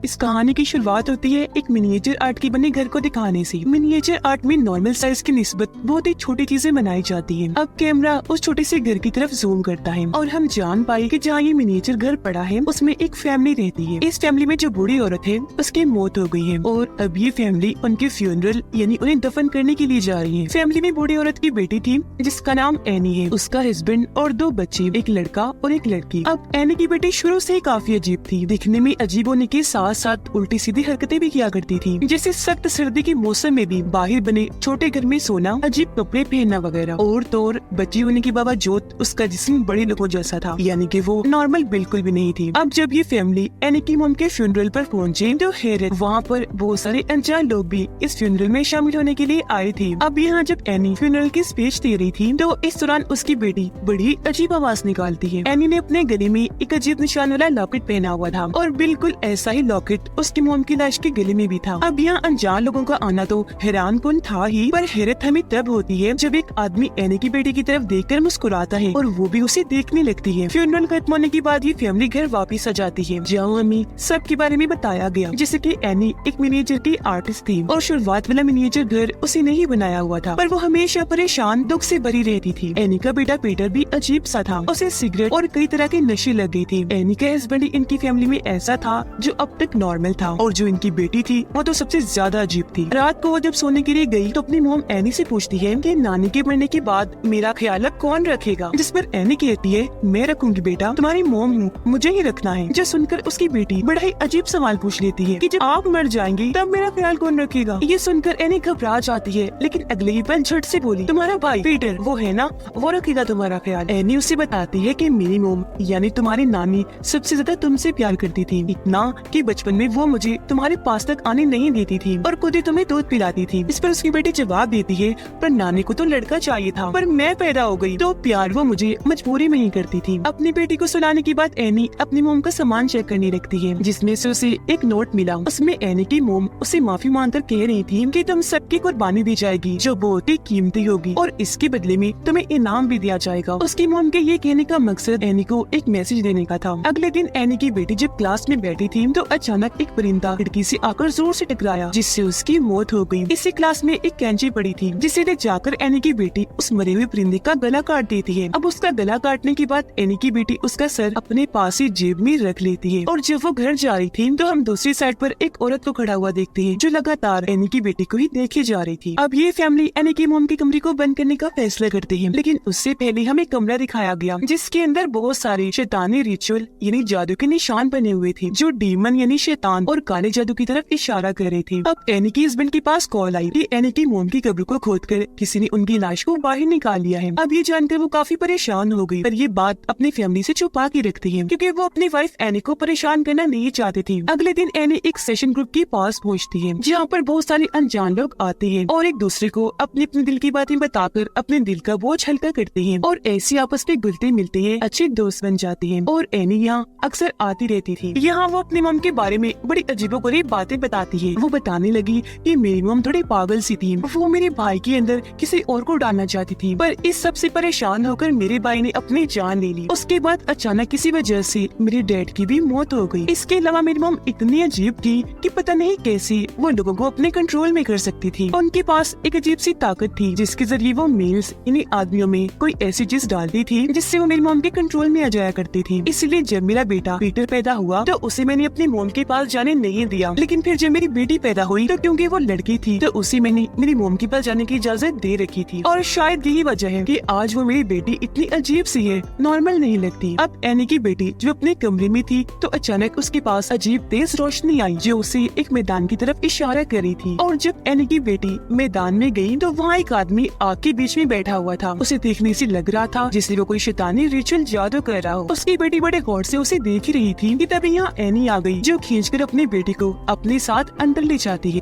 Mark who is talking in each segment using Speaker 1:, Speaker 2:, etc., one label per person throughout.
Speaker 1: इस कहानी की शुरुआत होती है एक मिनिएचर आर्ट की बने घर को दिखाने से। मिनिएचर आर्ट में नॉर्मल साइज की निस्बत बहुत ही छोटी चीजें बनाई जाती हैं। अब कैमरा उस छोटे से घर की तरफ जूम करता है और हम जान पाए कि जहाँ ये मिनिएचर घर पड़ा है उसमें एक फैमिली रहती है। इस फैमिली में जो बूढ़ी औरत है उसकी मौत हो गई है और अब ये फैमिली उनके फ्यूनरल यानी उन्हें दफन करने के लिए जा रही है। फैमिली में बूढ़ी औरत की बेटी थी जिसका नाम एनी है, उसका हस्बैंड और 2 बच्चे, एक लड़का और एक लड़की। अब एनी की बेटी शुरू से ही काफी अजीब थी, दिखने में अजीब होने के साथ साथ उल्टी सीधी हरकतें भी किया करती थी, जैसे सख्त सर्दी के मौसम में भी बाहर बने छोटे घर में सोना, अजीब कपड़े पहनना वगैरह। और तो और बच्ची होने के बावजूद उसका जिस्म बड़ी लोगों जैसा था, यानी कि वो नॉर्मल बिल्कुल भी नहीं थी। अब जब ये फैमिली एनी की मॉम के फ्यूनरल पर पहुंचे तो हैरत, वहाँ पर बहुत सारे अनजान लोग भी इस फ्यूनरल में शामिल होने के लिए आए थे। अब यहाँ जब एनी फ्यूनरल की स्पीच दे रही थी तो इस दौरान उसकी बेटी बड़ी अजीब आवाज निकालती है। एनी ने अपने गले में एक अजीब निशान वाला लॉकेट पहना हुआ था और बिल्कुल ऐसा ही लॉकेट उसकी मॉम की लाश के गले में भी था। अब यहाँ अनजान लोगों का आना तो हैरान कुन था ही, पर हैरत हमें तब होती है जब एक आदमी एनी की बेटी की तरफ देखकर मुस्कुराता है और वो भी उसे देखने लगती है। फ्यूनरल खत्म होने के बाद ये फैमिली घर वापस आ जाती है, जहाँ हमें सब के बारे में बताया गया, जैसे कि एनी एक मिनिएचर की आर्टिस्ट थी और शुरुआत वाला मिनिएचर घर उसे नहीं बनाया हुआ था, पर वो हमेशा परेशान दुख से भरी रहती थी। एनी का बेटा पीटर भी अजीब सा था, उसे सिगरेट और कई तरह के नशे लग गई थी। एनी का हस्बैंड इनकी फैमिली में ऐसा था जो अब तक नॉर्मल था और जो इनकी बेटी थी वो तो सबसे ज्यादा अजीब थी। रात को वो जब सोने के लिए गई तो अपनी मॉम एनी से पूछती है कि नानी के मरने के बाद मेरा ख्याल अब कौन रखेगा, जिस पर एनी कहती है मैं रखूंगी बेटा, तुम्हारी मॉम हूँ, मुझे ही रखना है। जो सुनकर उसकी बेटी बड़ा ही अजीब सवाल पूछ लेती है कि जब आप मर जाएंगी तब मेरा ख्याल कौन रखेगा। ये सुनकर एनी घबरा जाती है, लेकिन अगले ही पल झट से बोली तुम्हारा भाई पीटर वो है ना, वो रखेगा तुम्हारा ख्याल। एनी उसे बताती है कि मेरी मॉम यानी तुम्हारी नानी सबसे ज्यादा तुमसे प्यार करती थी, इतना कि बचपन में वो मुझे तुम्हारे पास तक आने नहीं देती थी और खुद ही तुम्हें दूध पिलाती थी। इस पर उसकी बेटी जवाब देती है पर नानी को तो लड़का चाहिए था, पर मैं पैदा हो गई तो प्यार वो मुझे मजबूरी में ही करती थी। अपनी बेटी को सुलाने के बाद एनी अपनी मोम का सामान चेक करने लगती है, जिसमें से उसे एक नोट मिला। उसमें एनी की मोम उसे माफी मांगकर कह रही थी कि तुम सबकी कुर्बानी दी जाएगी जो बहुत ही कीमती होगी और इसके बदले में तुम्हें इनाम भी दिया जाएगा। उसकी मोम के ये कहने का मकसद एनी को एक मैसेज देने का था। अगले दिन एनी की बेटी जब क्लास में बैठी थी तो अचानक एक परिंदा खिड़की से आकर जोर से टकराया, जिससे उसकी मौत हो गई। इसी क्लास में एक कैंची पड़ी थी, जिसे ले जाकर एनी की बेटी उस मरे हुए परिंदे का गला काट देती है। अब उसका गला काटने के बाद एनी की बेटी उसका सर अपने पास ही जेब में रख लेती है और जब वो घर जा रही थी तो हम दूसरी साइड पर एक औरत को खड़ा हुआ देखते हैं जो लगातार एनी की बेटी को ही देखे जा रही थी। अब ये फैमिली एनी की मोम के कमरे को बंद करने का फैसला करते हैं, लेकिन उससे पहले हमें कमरा दिखाया गया जिसके अंदर बहुत सारे शैतानी रिचुअल यानी जादू के निशान बने हुए थे जो डीमन यानी शैतान और काले जादू की तरफ इशारा कर रहे थे। अब एनी के हस्बैंड के पास कॉल आई कि एनी की मोम की कब्र को खोदकर किसी ने उनकी लाश को बाहर निकाल लिया है। अब ये जानकर वो काफी परेशान हो गई, पर ये बात अपनी फैमिली से छुपा के रखती है क्योंकि वो अपनी वाइफ एनी को परेशान करना नहीं चाहती थी। अगले दिन एनी एक सेशन ग्रुप के पास पहुंचती है जहाँ पर बहुत सारे अनजान लोग आते हैं और एक दूसरे को अपने अपने दिल की बातें बताकर अपने दिल का बोझ हल्का करते हैं और ऐसे आपस में घुलते मिलते हैं, अच्छे दोस्त बन जाते हैं। और एनी यहाँ अक्सर आती रहती थी। यहाँ वो अपनी मम के बारे में बड़ी अजीबोगरीब बातें बताती है। वो बताने लगी कि मेरी मम थोड़ी पागल सी थी, वो मेरे भाई के अंदर किसी और को डालना चाहती थी, पर इस सब से परेशान होकर मेरे भाई ने अपनी जान ले ली। उसके बाद अचानक किसी वजह से मेरे डैड की भी मौत हो गई। इसके अलावा मेरी मम इतनी अजीब थी कि पता नहीं कैसे वो लोगों को अपने कंट्रोल में कर सकती थी। उनके पास एक अजीब सी ताकत थी जिसके जरिए वो मेल्स यानी आदमियों में कोई ऐसी चीज डालती थी जिससे वो मेरी मम के कंट्रोल में आ जाया करती थी। इसलिए जब मेरा बेटा पीटर पैदा हुआ तो उसे मैंने अपनी मम के पास जाने नहीं दिया, लेकिन फिर जब मेरी बेटी पैदा हुई तो क्योंकि वो लड़की थी तो उसे मैंने मेरी मम के पास जाने की इजाजत दे रखी थी। और शायद यही वजह है कि आज वो मेरी बेटी इतनी अजीब सी है, नॉर्मल नहीं लगती। अब एनी की बेटी जो अपने कमरे में थी तो अचानक उसके पास अजीब तेज रोशनी आई जो उसे एक मैदान की तरफ इशारा कर रही थी। और जब एनी की बेटी मैदान में गई तो वहाँ एक आदमी आग के बीच में बैठा हुआ था। उसे देखने से लग रहा था जैसे वो कोई शैतानी रिचुअल जादू कर रहा हो। उसकी बेटी बड़े गौर से उसे देख ही रही थी कि तभी यहाँ एनी आ गई जो खींचकर अपनी बेटी को अपने साथ अंदर ले जाती है।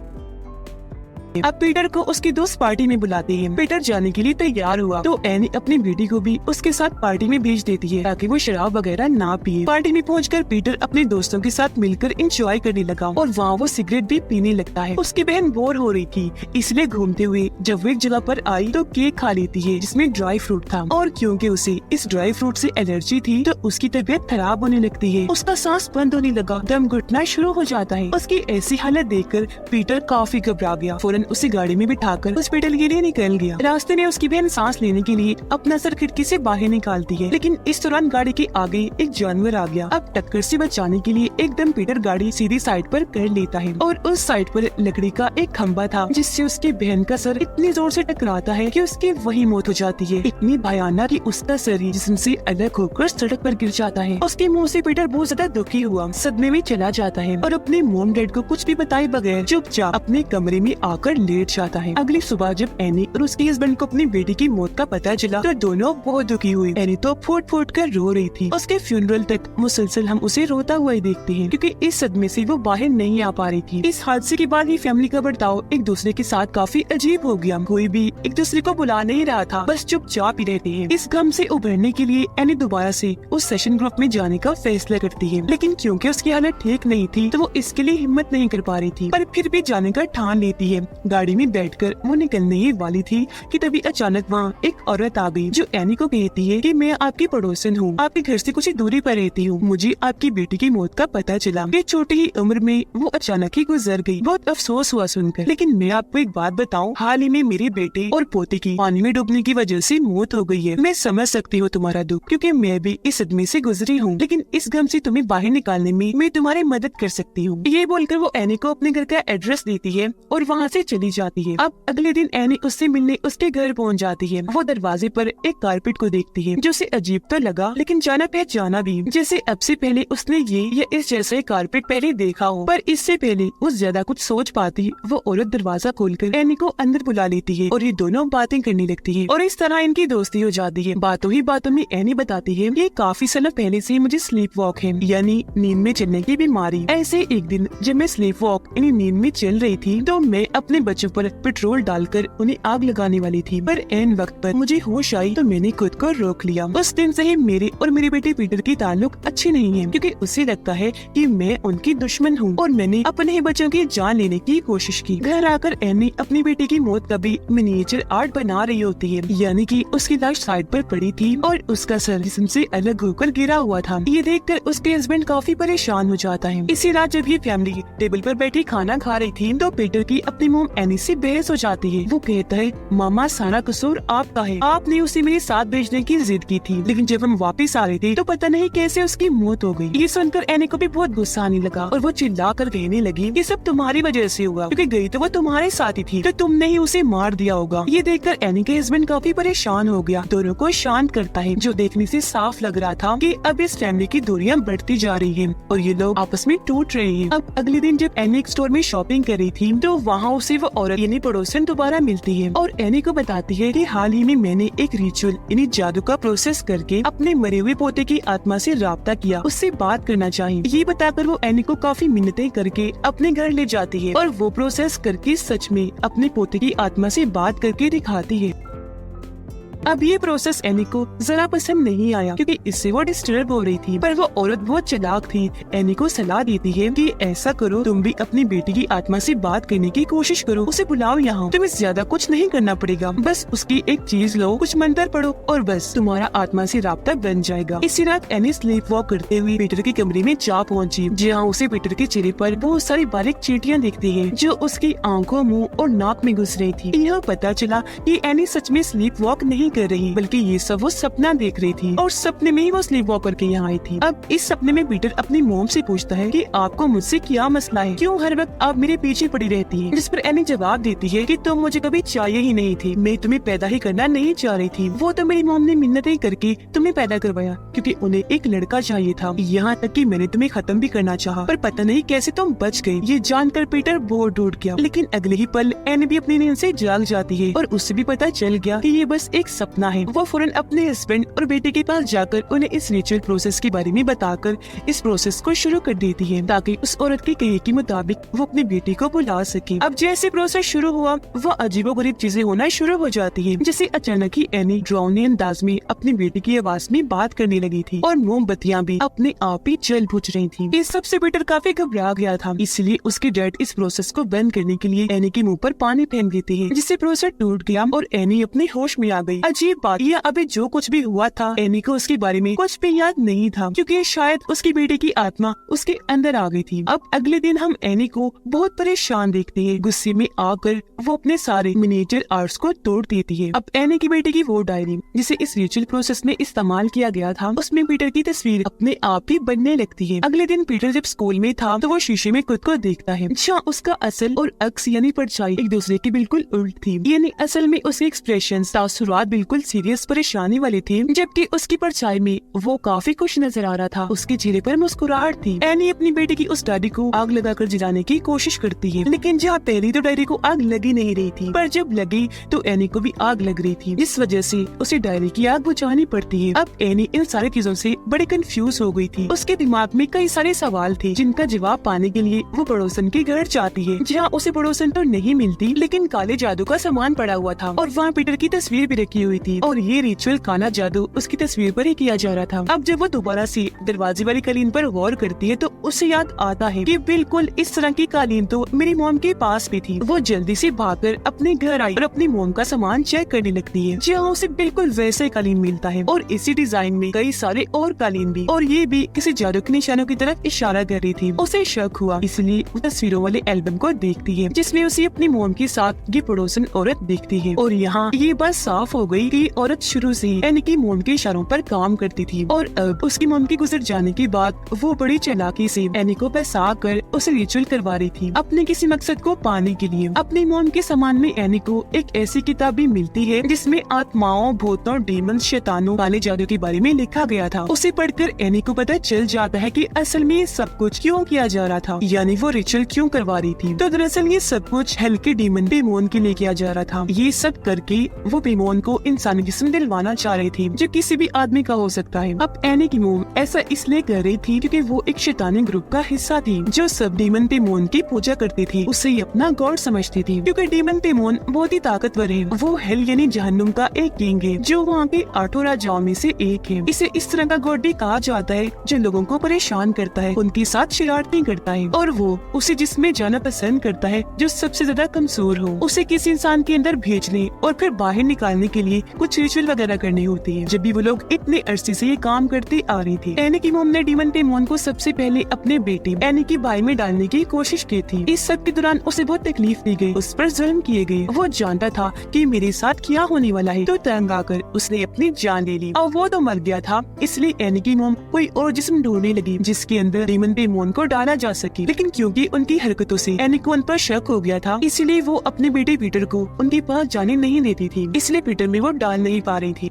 Speaker 1: अब पीटर को उसके दोस्त पार्टी में बुलाते हैं। पीटर जाने के लिए तैयार हुआ तो एनी अपनी बेटी को भी उसके साथ पार्टी में भेज देती है ताकि वो शराब वगैरह ना पिए। पार्टी में पहुंचकर पीटर अपने दोस्तों के साथ मिलकर एंजॉय करने लगा और वहाँ वो सिगरेट भी पीने लगता है। उसकी बहन बोर हो रही थी, इसलिए घूमते हुए जब वो एक जगह पर आई तो केक खा लेती है जिसमें ड्राई फ्रूट था और क्योंकि उसे इस ड्राई फ्रूट से एलर्जी थी तो उसकी तबीयत खराब होने लगती है। उसका सांस बंद होने लगा, दम घुटना शुरू हो जाता है। उसकी ऐसी हालत देखकर पीटर काफी घबरा गया, फौरन उसे गाड़ी में बिठाकर हॉस्पिटल के लिए निकल गया। रास्ते में उसकी बहन सांस लेने के लिए अपना सर खिड़की से बाहर निकालती है, लेकिन इस दौरान गाड़ी के आगे एक जानवर आ गया। अब टक्कर से बचाने के लिए एकदम पीटर गाड़ी सीधी साइड पर कर लेता है और उस साइड पर लकड़ी का एक खंभा था जिससे उसकी बहन का सर इतनी जोर से टकराता है कि उसकी वही मौत हो जाती है। इतनी भयानक कि उसका सर ही जिस्म से अलग होकर सड़क पर गिर जाता है। उसके मुंह से पीटर बहुत ज्यादा दुखी हुआ, सदमे में चला जाता है और अपने मॉम डैड को कुछ भी बताए बगैर चुपचाप अपने कमरे में आकर लेट जाता है। अगली सुबह जब एनी और उसके हस्बैंड को अपनी बेटी की मौत का पता चला तो दोनों बहुत दुखी हुई। एनी तो फूट फूट कर रो रही थी। उसके फ्यूनरल तक मुसलसल हम उसे रोता हुआ ही देखते हैं क्योंकि इस सदमे से वो बाहर नहीं आ पा रही थी। इस हादसे के बाद ही फैमिली का बर्ताव एक दूसरे के साथ काफी अजीब हो गया। कोई भी एक दूसरे को बुला नहीं रहा था, बस चुपचाप ही रहते हैं। इस गम से उभरने के लिए एनी दोबारा से उस सेशन ग्रुप में जाने का फैसला करती है, लेकिन क्योंकि उसकी हालत ठीक नहीं थी तो वो इसके लिए हिम्मत नहीं कर पा रही थी, पर फिर भी जाने का ठान लेती है। गाड़ी में बैठकर वो निकलने ही वाली थी कि तभी अचानक वहाँ एक औरत आ गई जो एनी को कहती है कि मैं आपकी पड़ोसन हूँ, आपके घर से कुछ ही दूरी पर रहती हूँ, मुझे आपकी बेटी की मौत का पता चला। ये छोटी ही उम्र में वो अचानक ही गुजर गई। बहुत अफसोस हुआ सुनकर, लेकिन मैं आपको एक बात बताऊँ, हाल ही में मेरे बेटे और पोते की पानी में डूबने की वजह से मौत हो गई है। मैं समझ सकती हूँ तुम्हारा दुख क्योंकि मैं भी इस सदमे से गुजरी हूँ, लेकिन इस गम से तुम्हें बाहर निकालने में मैं तुम्हारी मदद कर सकती हूँ। ये बोलकर वो एनी को अपने घर का एड्रेस देती है और वहाँ से चली जाती है। अब अगले दिन एनी उससे मिलने उसके घर पहुँच जाती है। वो दरवाजे पर एक कारपेट को देखती है जो उसे अजीब तो लगा लेकिन जाना पहचाना भी, जैसे अब से पहले उसने ये या इस जैसे कारपेट पहले देखा हो। पर इससे पहले वो ज्यादा कुछ सोच पाती वो औरत दरवाजा खोलकर एनी को अंदर बुला लेती है और ये दोनों बातें करने लगती है और इस तरह इनकी दोस्ती हो जाती है। बातों ही बातों में एनी बताती है कि काफी साल पहले से मुझे स्लीप वॉक है, यानी नींद में चलने की बीमारी। ऐसे एक दिन जब मैं स्लीप वॉक यानी नींद में चल रही थी तो मैं अपने बच्चों पर पेट्रोल डालकर उन्हें आग लगाने वाली थी, पर एन वक्त पर मुझे होश आई तो मैंने खुद को रोक लिया। उस दिन से ही मेरे और मेरे बेटे पीटर की ताल्लुक अच्छे नहीं है क्योंकि उसे लगता है कि मैं उनकी दुश्मन हूँ और मैंने अपने ही बच्चों की जान लेने की कोशिश की। घर आकर एनी अपनी बेटी की मौत का भी मिनिएचर आर्ट बना रही होती है, यानी कि उसकी लाश साइड पर पड़ी थी और उसका सर जिस्म से अलग होकर गिरा हुआ था। ये देखकर उसके हस्बैंड काफी परेशान हो जाता है। इसी रात जब ये फैमिली टेबल पर बैठी खाना खा रही थी तो पीटर की अपनी मोम एनी से बहस हो जाती है। वो कहता है, मामा सारा कसूर आपका है, आपने उसे मेरे साथ भेजने की जिद की थी, लेकिन जब हम वापस आ रहे थे तो पता नहीं कैसे उसकी मौत हो गई। ये सुनकर एनी को भी बहुत गुस्सा आने लगा और वो चिल्ला कर कहने लगी कि सब तुम्हारी वजह से हुआ, क्योंकि गई तो वो तुम्हारे साथ ही थी तो तुमने ही उसे मार दिया होगा। ये देखकर एनी के हस्बैंड काफी परेशान हो गया, दोनों को शांत करता है, जो देखने से साफ लग रहा था कि अब इस फैमिली की दूरियां बढ़ती जा रही हैं और ये लोग आपस में टूट रहे हैं। अब अगले दिन जब एनी एक स्टोर में शॉपिंग कर रही थी तो वहाँ उसे वो औरत यानी पड़ोसन दोबारा मिलती है और एनी को बताती है कि हाल ही में मैंने एक रिचुअल यानी जादू का प्रोसेस करके अपने मरे हुए पोते की आत्मा से राब्ता किया, उससे बात करना चाहिए। ये बताकर वो एनी को काफी मिन्नतें करके अपने घर ले जाती है और वो प्रोसेस करके सच में अपने पोते की आत्मा से बात करके दिखाती है। अब ये प्रोसेस एनी को जरा पसंद नहीं आया क्योंकि इससे वो डिस्टर्ब हो रही थी, पर वो औरत बहुत चालाक थी। एनी को सलाह देती है कि ऐसा करो, तुम भी अपनी बेटी की आत्मा से बात करने की कोशिश करो, उसे बुलाओ यहाँ, तुम्हें ज्यादा कुछ नहीं करना पड़ेगा, बस उसकी एक चीज लो, कुछ मंत्र पढ़ो और बस तुम्हारा आत्मा से राब्ता बन जाएगा। इसी रात एनी स्लीप वॉक करते हुए पीटर के कमरे में जा पहुँची, जहाँ उसे पीटर के चेहरे पर बहुत सारी बारीक चींटियां दिखती है जो उसकी आंखों, मुँह और नाक में घुस रही थी। यह पता चला कि एनी सच में स्लीप वॉक नहीं कर रही, बल्कि ये सब वो सपना देख रही थी और सपने में ही वो स्लीप वॉक करके यहाँ आई थी। अब इस सपने में पीटर अपनी मोम से पूछता है कि आपको मुझसे क्या मसला है, क्यों हर वक्त आप मेरे पीछे पड़ी रहती हैं? जिस पर एनी जवाब देती है कि तुम मुझे कभी चाहिए ही नहीं थी, मैं तुम्हें पैदा ही करना नहीं चाह रही थी, वो तो मेरी मोम ने मिन्नतें करके तुम्हें पैदा करवाया क्योंकि उन्हें एक लड़का चाहिए था। यहाँ तक कि मैंने तुम्हें खत्म भी करना चाहा, पर पता नहीं कैसे तुम बच गई। ये जानकर पीटर बहुत टूट गया, लेकिन अगले ही पल एनी भी अपनी नींद से जाग जाती है और उससे भी पता चल गया कि ये बस एक सपना है। वो फौरन अपने हस्बैंड और बेटे के पास जाकर उन्हें इस रिचुअल प्रोसेस के बारे में बताकर इस प्रोसेस को शुरू कर देती है ताकि उस औरत के कहे के मुताबिक वो अपनी बेटी को बुला सके। अब जैसे प्रोसेस शुरू हुआ वो अजीबोगरीब चीजें होना शुरू हो जाती है। जैसे अचानक ही एनी ड्राउनी अंदाज में अपनी बेटी की आवाज में बात करने लगी थी और मोमबत्तियां भी अपने आप ही जल बुझ रही थी। इस सबसे पीटर काफी घबरा गया था, इसलिए उसके डैड इस प्रोसेस को बंद करने के लिए एनी के मुंह पर पानी फेंक देते हैं, जिससे प्रोसेस टूट गया और एनी अपने होश में आ गई। अजीब बात यह अभी जो कुछ भी हुआ था एनी को उसके बारे में कुछ भी याद नहीं था, क्योंकि शायद उसकी बेटी की आत्मा उसके अंदर आ गई थी। अब अगले दिन हम एनी को बहुत परेशान देखते हैं। गुस्से में आकर वो अपने सारे मिनिएचर आर्ट्स को तोड़ देती है। अब एनी की बेटी की वो डायरी जिसे इस रिचुअल प्रोसेस में इस्तेमाल किया गया था, उसमें पीटर की तस्वीर अपने आप ही बनने लगती है। अगले दिन पीटर जब स्कूल में था तो वो शीशे में खुद को देखता है, जहाँ उसका असल और अक्स यानी परछाई एक दूसरे की बिल्कुल उल्ट थी। यानी असल में उसके एक्सप्रेशन तासुरात बिल्कुल सीरियस परेशानी वाले थे, जबकि उसकी परछाई में वो काफी खुश नजर आ रहा था। उसके चेहरे पर मुस्कुराहट थी। एनी अपनी बेटी की उस डायरी को आग लगाकर जलाने की कोशिश करती है, लेकिन जहाँ पहले तो डायरी को आग लगी नहीं रही थी, पर जब लगी तो एनी को भी आग लग रही थी, जिस वजह से उसे डायरी की आग बुझानी पड़ती है। अब एनी इन सारी चीजों से बड़ी कंफ्यूज हो गई थी। उसके दिमाग में कई सारे सवाल थे जिनका जवाब पाने के लिए वो पड़ोसन के घर जाती है, जहाँ उसे पड़ोसन तो नहीं मिलती, लेकिन काले जादू का सामान पड़ा हुआ था और वहाँ पीटर की तस्वीर भी रखी हुई थी और ये रिचुअल काला जादू उसकी तस्वीर पर ही किया जा रहा था। अब जब वो दोबारा से दरवाजे वाली कालीन पर गौर करती है तो उसे याद आता है कि बिल्कुल इस तरह की कालीन तो मेरी मोम के पास भी थी। वो जल्दी से भागकर अपने घर आई और अपनी मोम का सामान चेक करने लगती है, जहाँ उसे बिल्कुल वैसे कालीन मिलता है और इसी डिजाइन में कई सारे और कालीन भी, और ये भी किसी जादू के निशानों की तरफ इशारा कर रही थी। उसे शक हुआ, इसलिए वो तस्वीरों वाले एल्बम को देखती है जिसमें उसे अपनी मोम के साथ ये पड़ोसन औरत दिखती है। और यहाँ ये बात साफ हो गई कि औरत शुरू से ही एनी की मोम के इशारों पर काम करती थी और अब उसकी मोम के गुजर जाने के बाद वो बड़ी चालाकी से एनी को फंसा कर उसे रिचुअल करवा रही थी अपने किसी मकसद को पाने के लिए। अपनी मोम के सामान में एनी को एक ऐसी किताब भी मिलती है जिसमें आत्माओं, भूतों, डीमंस, शैतानों, काले जादू के बारे में लिखा गया था। उसे पढ़कर एनी को पता चल जाता है कि असल में ये सब कुछ क्यों किया जा रहा था, यानी वो रिचुअल क्यों करवा रही थी। तो दरअसल ये सब कुछ हल्के डीमन पेमोन के लिए किया जा रहा था। ये सब करके वो पेमोन को इंसानी जिस्म दिलवाना चाह रही थी जो किसी भी आदमी का हो सकता है। अब एनी की मोम ऐसा इसलिए कर रही थी क्योंकि वो एक शैतानी ग्रुप का हिस्सा थी जो सब डीमन पेमोन की पूजा करती थी। उसे ही अपना गॉड समझती थी क्योंकि डीमन पेमोन बहुत ही ताकतवर है। वो हेल यानी जहन्नुम का एक किंग है जो वहाँ के 8 राजाओं में से एक है। इसे इस तरह का गॉड भी कहा जाता है जो लोगों को परेशान करता है, उनके साथ शरारतें करता है और वो उसे जिसमें जाना पसंद करता है जो सबसे ज्यादा कमजोर हो। उसे किसी इंसान के अंदर भेजने और फिर बाहर निकालने के लिए कुछ रिचुअल वगैरह करनी होती है। जब भी वो लोग इतने अरसे से ये काम करते आ रही थी। एनी की मोम ने डीमन पेमोन को सबसे पहले अपने बेटे एनी की बाई में डालने की कोशिश की थी। इस सब के दौरान उसे बहुत तकलीफ दी गई, उस पर जुल्म किए गए। वो जानता था कि मेरे साथ क्या होने वाला है, तो तंग आकर उसने अपनी जान ले ली और वो तो मर गया था। इसलिए एनी की मोम कोई और जिस्म ढूंढने लगी जिसके अंदर डीमन पेमोन को डाला जा सके, लेकिन क्योंकि उनकी हरकतों से एनी को उन पर शक हो गया था, इसलिए वो अपने बेटे पीटर को उनके पास जाने नहीं देती थी। इसलिए पीटर में वो डाल नहीं पा रही थी।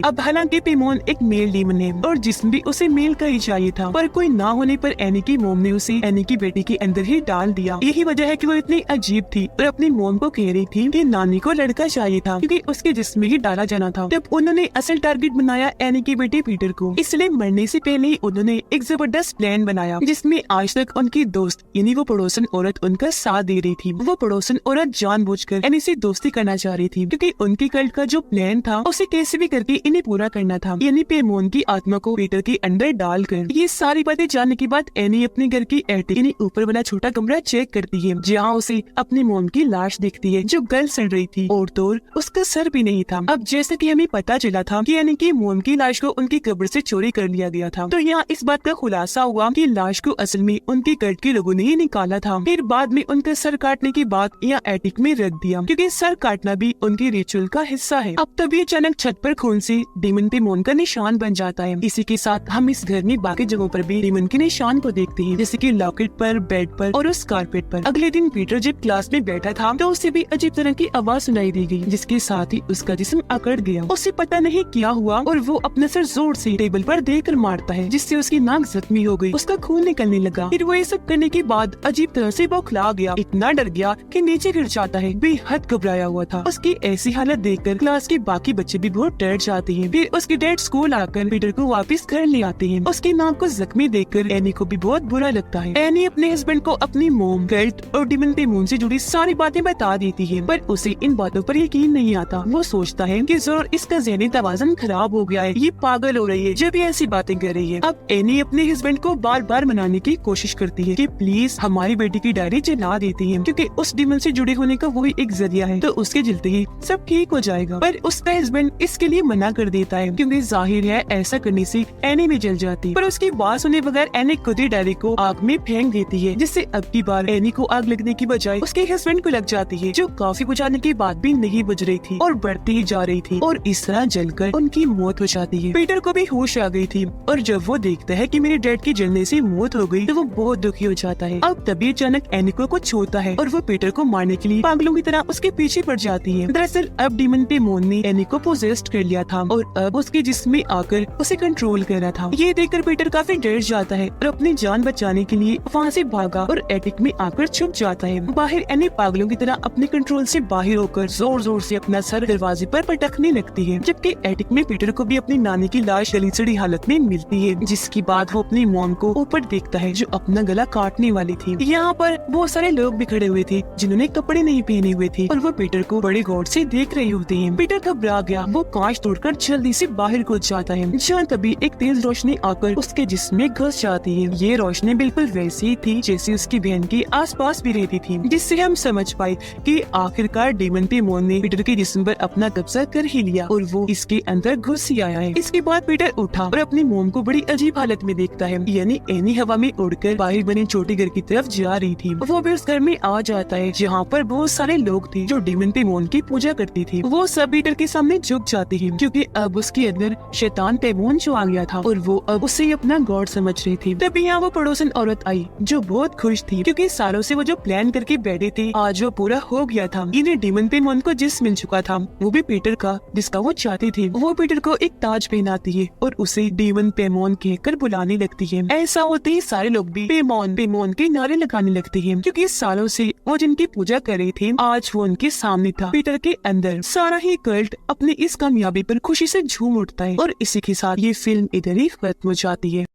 Speaker 1: अब हालांकि पेमोन एक मेल डीमन है और जिस्म भी उसे मेल का ही चाहिए था, पर कोई ना होने पर एनी की मोम ने उसे एनी की बेटी के अंदर ही डाल दिया। यही वजह है कि वो इतनी अजीब थी और अपनी मोम को कह रही थी कि नानी को लड़का चाहिए था क्योंकि उसके जिस्म में ही डाला जाना था। तब उन्होंने असल टारगेट बनाया एनी के बेटे पीटर को, इसलिए मरने से पहले ही उन्होंने एक जबरदस्त प्लान बनाया जिसमें आज तक उनकी दोस्त यानी वो पड़ोसन औरत उनका साथ दे रही थी। वो पड़ोसन औरत जानबूझकर एनी से दोस्ती करना चाह रही थी क्योंकि उनके कल्ट का जो प्लान था उसे कैसे भी करके इन्हें पूरा करना था, यानी पेमोन की आत्मा को पीटर के अंदर डालकर। ये सारी बातें जानने के बाद एनी अपने घर की एटिक यानी ऊपर वाला छोटा कमरा चेक करती है, जहाँ उसे अपनी मोम की लाश दिखती है जो गल सड़ रही थी और तो उसका सर भी नहीं था। अब जैसे कि हमें पता चला था कि यानी कि मोम की लाश को उनकी कब्र से चोरी कर लिया गया था, तो यहाँ इस बात का खुलासा हुआ कि लाश को असल में उनके कल्ट के लोगों ने ही निकाला था। फिर बाद में उनका सर काटने के बाद यहाँ एटिक में रख दिया क्योंकि सर काटना भी उनके रिचुअल का हिस्सा है। अब तभी अचानक छत पर खून से से डीमन पेमोन का निशान बन जाता है। इसी के साथ हम इस घर में बाकी जगहों पर भी डीमन के निशान को देखते हैं, जैसे कि लॉकेट पर, बेड पर और उस कारपेट पर। अगले दिन पीटर जब क्लास में बैठा था तो उसे भी अजीब तरह की आवाज सुनाई दी गई, जिसके साथ ही उसका जिस्म अकड़ गया। उसे पता नहीं क्या हुआ और वो अपना सर जोर से टेबल पर देकर मारता है, जिससे उसकी नाक जख्मी हो गई, उसका खून निकलने लगा। फिर वो ये सब करने के बाद अजीब तरह से बौखला गया, इतना डर गया कि नीचे गिर जाता है। बेहद घबराया हुआ था। उसकी ऐसी हालत देखकर क्लास के बाकी बच्चे भी बहुत डर जाते हैं। फिर उसके डैड स्कूल आकर पीटर को वापस घर ले आते हैं। उसकी नाक को जख्मी देखकर एनी को भी बहुत बुरा लगता है। एनी अपने हस्बैंड को अपनी मोम, कल्ट और डीमन पेमोन से जुड़ी सारी बातें बता देती है, पर उसे इन बातों पर यकीन नहीं आता। वो सोचता है कि जरूर इसका ज़हनी तवाज़ुन खराब हो गया है, ये पागल हो रही है जब ये ऐसी बातें कर रही है। अब एनी अपने हस्बैंड को बार बार मनाने की कोशिश करती है कि प्लीज हमारी बेटी की डायरी जला देती है, क्योंकि उस डीमन से जुड़े होने का वही एक जरिया है, तो उसके जलते ही सब ठीक हो जाएगा। पर उसका हस्बैंड इसके लिए मना कर देता है, क्योंकि जाहिर है ऐसा करने से एनी भी जल जाती। पर उसकी बात सुने बगैर एनी खुद ही डायरी को आग में फेंक देती है, जिससे अब की बार एनी को आग लगने की बजाय उसके हस्बैंड को लग जाती है, जो काफी बुझाने के बाद भी नहीं बुझ रही थी और बढ़ती ही जा रही थी, और इस तरह जलकर उनकी मौत हो जाती है। पीटर को भी होश आ गई थी, और जब वो देखता है कि मेरे डैड की जलने से मौत हो गई तो वो बहुत दुखी हो जाता है। अब तभी अचानक एनी को कुछ होता है और वो पीटर को मारने के लिए पागलों की तरह उसके पीछे पड़ जाती है। दरअसल अब डीमन पेमोन ने एनी को पोजेस्ड कर लिया था और अब उसके जिस्म में आकर उसे कंट्रोल कर रहा था। ये देखकर पीटर काफी डर जाता है और अपनी जान बचाने के लिए वहाँ से भागा और एटिक में आकर छुप जाता है। बाहर एनी पागलों की तरह अपने कंट्रोल से बाहर होकर जोर जोर से अपना सर दरवाजे पर पटकने लगती है, जबकि एटिक में पीटर को भी अपनी नानी की लाश गली सड़ी हालत में मिलती है, जिसके बाद वो अपनी मॉम को ऊपर देखता है जो अपना गला काटने वाली थी। यहाँ पर बहुत सारे लोग भी खड़े हुए थे जिन्होंने कपड़े नहीं पहने हुए थे और वो पीटर को बड़े गौर से देख रहे होते हैं। पीटर घबरा गया, वो कांच तोड़कर जल्दी से बाहर कूद जाता है, जहाँ तभी एक तेज रोशनी आकर उसके जिस्म में घुस जाती है। ये रोशनी बिल्कुल वैसी ही थी जैसी उसकी बहन के आसपास भी रहती थी, जिससे हम समझ पाए कि आखिरकार डीमन पेमोन ने पीटर के जिस्म पर अपना कब्जा कर ही लिया और वो इसके अंदर घुस ही आया है। इसके बाद पीटर उठा और अपनी मोम को बड़ी अजीब हालत में देखता है, यानी एनी हवा में उड़कर बाहर बने छोटे घर की तरफ जा रही थी। वो भी उस घर में आ जाता है जहाँ पर बहुत सारे लोग थे जो डीमन पेमोन की पूजा करती थी। वो सब पीटर के सामने झुक जाते हैं, क्योंकि अब उसके अंदर शैतान पेमोन जो आ गया था और वो अब उसे अपना गॉड समझ रही थी। तभी यहाँ वो पड़ोसन औरत आई जो बहुत खुश थी, क्योंकि सालों से वो जो प्लान करके बैठे थे आज वो पूरा हो गया था। इन्हें डीमन पेमोन को जिस मिल चुका था वो भी पीटर का, जिसका वो चाहती थी। वो पीटर को एक ताज पहनाती है और उसे डीमन पेमोन कहकर बुलाने लगती है। ऐसा होते ही सारे लोग भी पेमोन पेमोन के नारे लगाने लगते हैं, क्योंकि सालों से वो जिनकी पूजा कर रही थी आज वो उनके सामने था। पीटर के अंदर सारा ही कल्ट अपनी इस कामयाबी पर खुशी से झूम उठता है और इसी के साथ ये फिल्म इधर ही खत्म हो जाती है।